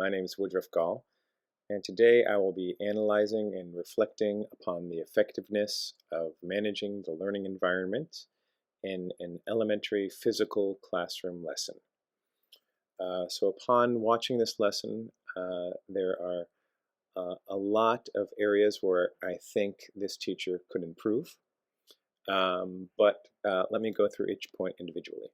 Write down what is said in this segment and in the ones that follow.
My name is Woodruff Gall, and today I will be analyzing and reflecting upon the effectiveness of managing the learning environment in an elementary physical classroom lesson. So upon watching this lesson, there are a lot of areas where I think this teacher could improve, but let me go through each point individually.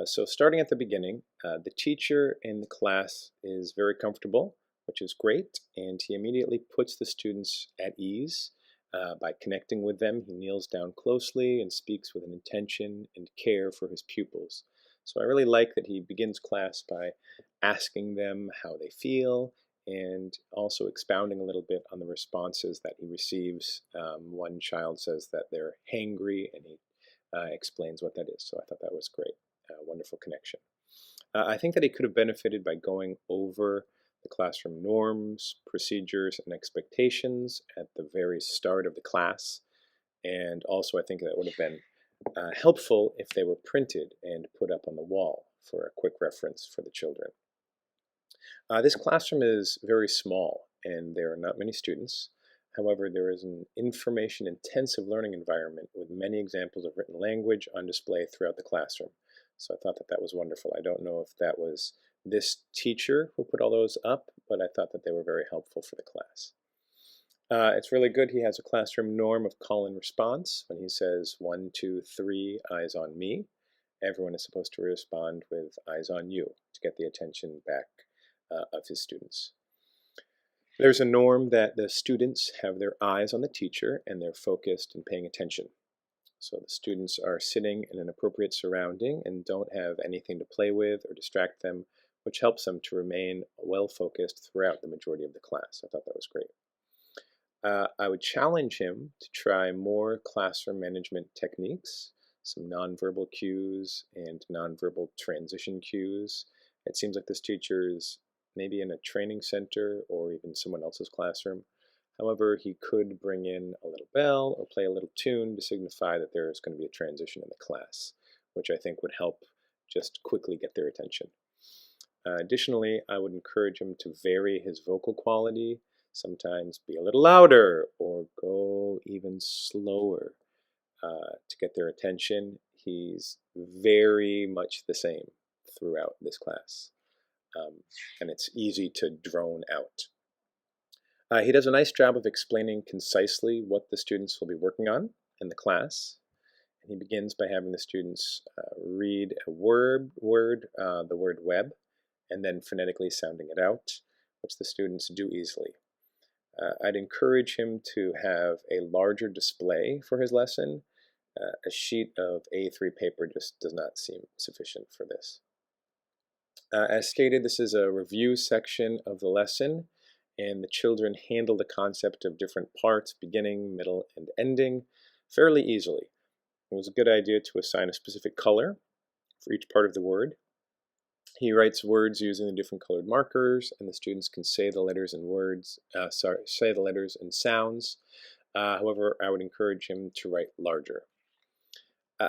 So starting at the beginning, the teacher in the class is very comfortable, which is great, and he immediately puts the students at ease by connecting with them. He kneels down closely and speaks with an intention and care for his pupils. So I really like that he begins class by asking them how they feel and also expounding a little bit on the responses that he receives. One child says that they're hangry, and he explains what that is. So I thought that was great. Wonderful connection. I think that he could have benefited by going over the classroom norms, procedures, and expectations at the very start of the class. And also I think that would have been helpful if they were printed and put up on the wall for a quick reference for the children. This classroom is very small and there are not many students. However, there is an information-intensive learning environment with many examples of written language on display throughout the classroom. So I thought that that was wonderful. I don't know if that was this teacher who put all those up, but I thought that they were very helpful for the class. It's really good. He has a classroom norm of call and response. When he says 1, 2, 3, eyes on me, everyone is supposed to respond with eyes on you to get the attention back of his students. There's a norm that the students have their eyes on the teacher and they're focused and paying attention. So the students are sitting in an appropriate surrounding and don't have anything to play with or distract them, which helps them to remain well focused throughout the majority of the class. I thought that was great. I would challenge him to try more classroom management techniques, some nonverbal cues and nonverbal transition cues. It seems like this teacher is maybe in a training center or even someone else's classroom. However, he could bring in a little bell or play a little tune to signify that there is going to be a transition in the class, which I think would help just quickly get their attention. Additionally, I would encourage him to vary his vocal quality, sometimes be a little louder or go even slower to get their attention. He's very much the same throughout this class, and it's easy to drone out. He does a nice job of explaining concisely what the students will be working on in the class. And he begins by having the students read a the word web, and then phonetically sounding it out, which the students do easily. I'd encourage him to have a larger display for his lesson. A sheet of A3 paper just does not seem sufficient for this. As stated, this is a review section of the lesson, and the children handle the concept of different parts, beginning, middle, and ending, fairly easily. It was a good idea to assign a specific color for each part of the word. He writes words using the different colored markers, and the students can say the letters and say the letters and sounds. However, I would encourage him to write larger.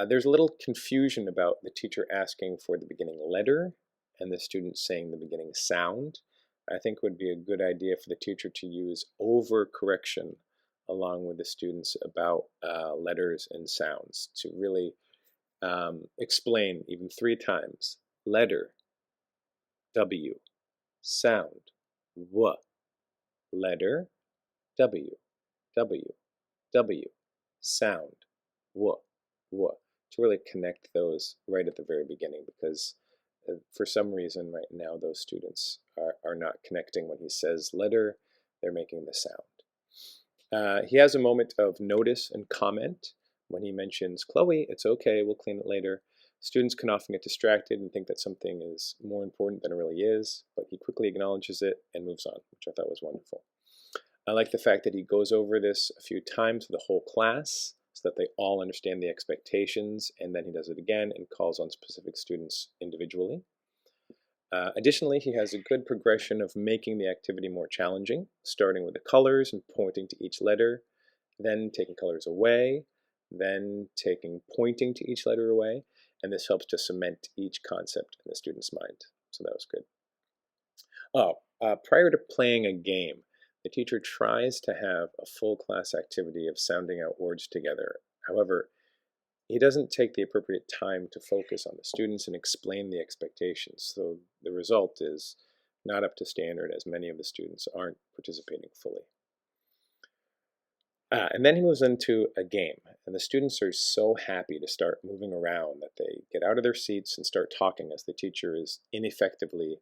There's a little confusion about the teacher asking for the beginning letter and the students saying the beginning sound. I think it would be a good idea for the teacher to use overcorrection along with the students about letters and sounds to really explain even 3 times. Letter, W. Sound, W. Letter, W. W. W. Sound, W. W. To really connect those right at the very beginning, because for some reason right now those students are not connecting when he says letter, they're making the sound. He has a moment of notice and comment when he mentions Chloe, it's okay, we'll clean it later. Students can often get distracted and think that something is more important than it really is, but he quickly acknowledges it and moves on, which I thought was wonderful. I like the fact that he goes over this a few times for the whole class so that they all understand the expectations, and then he does it again and calls on specific students individually. Additionally, he has a good progression of making the activity more challenging, starting with the colors and pointing to each letter, then taking colors away, then pointing to each letter away, and this helps to cement each concept in the student's mind. So that was good. Prior to playing a game, the teacher tries to have a full class activity of sounding out words together. However, he doesn't take the appropriate time to focus on the students and explain the expectations. So the result is not up to standard, as many of the students aren't participating fully. And then he moves into a game, and the students are so happy to start moving around that they get out of their seats and start talking as the teacher is ineffectively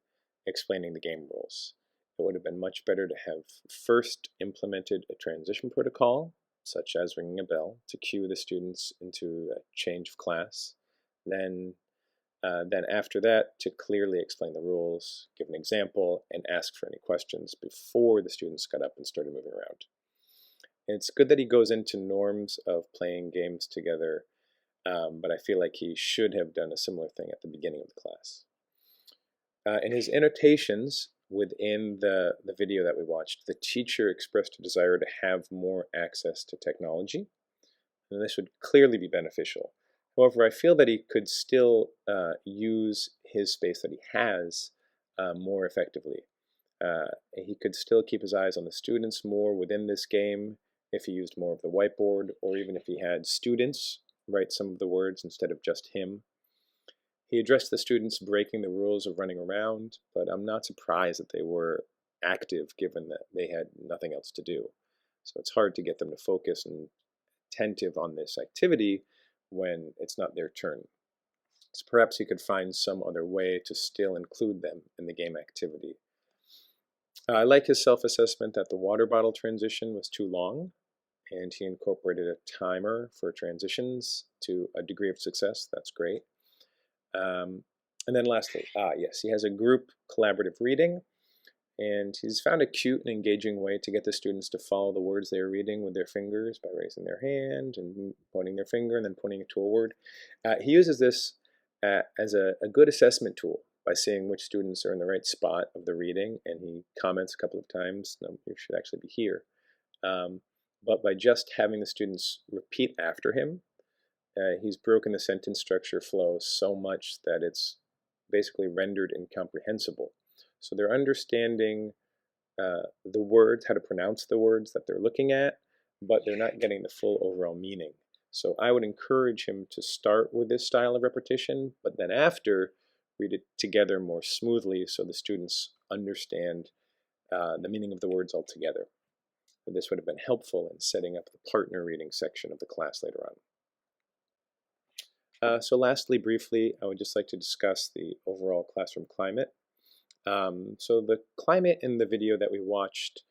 explaining the game rules. It would have been much better to have first implemented a transition protocol, such as ringing a bell, to cue the students into a change of class. Then after that, to clearly explain the rules, give an example, and ask for any questions before the students got up and started moving around. It's good that he goes into norms of playing games together, but I feel like he should have done a similar thing at the beginning of the class. In his annotations within the video that we watched, the teacher expressed a desire to have more access to technology, and this would clearly be beneficial. However, I feel that he could still use his space that he has more effectively. He could still keep his eyes on the students more within this game if he used more of the whiteboard, or even if he had students write some of the words instead of just him. He addressed the students breaking the rules of running around, but I'm not surprised that they were active given that they had nothing else to do. So it's hard to get them to focus and attentive on this activity when it's not their turn. So perhaps he could find some other way to still include them in the game activity. I like his self-assessment that the water bottle transition was too long, and he incorporated a timer for transitions to a degree of success. That's great. And then lastly, yes, he has a group collaborative reading, and he's found a cute and engaging way to get the students to follow the words they're reading with their fingers by raising their hand and pointing their finger and then pointing it to a word. He uses this as a good assessment tool by seeing which students are in the right spot of the reading, and he comments a couple of times, no, you should actually be here. But by just having the students repeat after him, he's broken the sentence structure flow so much that it's basically rendered incomprehensible. So they're understanding the words, how to pronounce the words that they're looking at, but they're not getting the full overall meaning. So I would encourage him to start with this style of repetition, but then after, read it together more smoothly so the students understand the meaning of the words altogether. So this would have been helpful in setting up the partner reading section of the class later on. So lastly, briefly, I would just like to discuss the overall classroom climate. So the climate in the video that we watched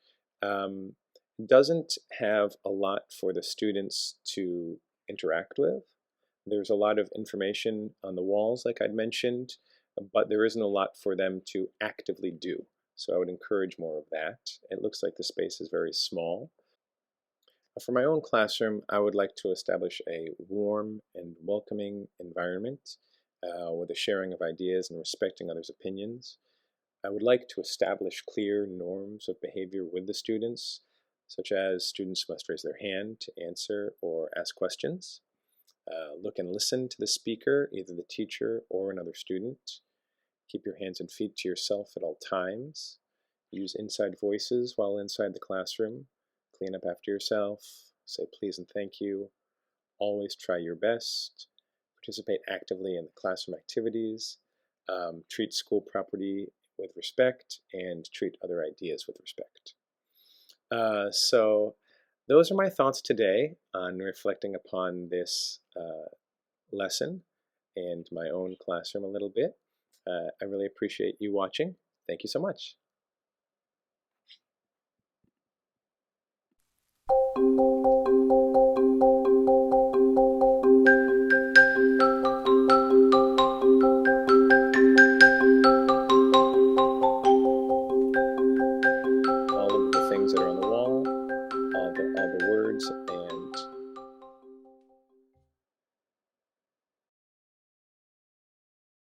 doesn't have a lot for the students to interact with. There's a lot of information on the walls, like I'd mentioned, but there isn't a lot for them to actively do. So I would encourage more of that. It looks like the space is very small. For my own classroom, I would like to establish a warm and welcoming environment with a sharing of ideas and respecting others' opinions. I would like to establish clear norms of behavior with the students, such as students must raise their hand to answer or ask questions. Look and listen to the speaker, either the teacher or another student. Keep your hands and feet to yourself at all times. Use inside voices while inside the classroom. Clean up after yourself. Say please and thank you. Always try your best. Participate actively in the classroom activities. Treat school property with respect and treat other ideas with respect. So those are my thoughts today on reflecting upon this lesson and my own classroom a little bit. I really appreciate you watching. Thank you so much.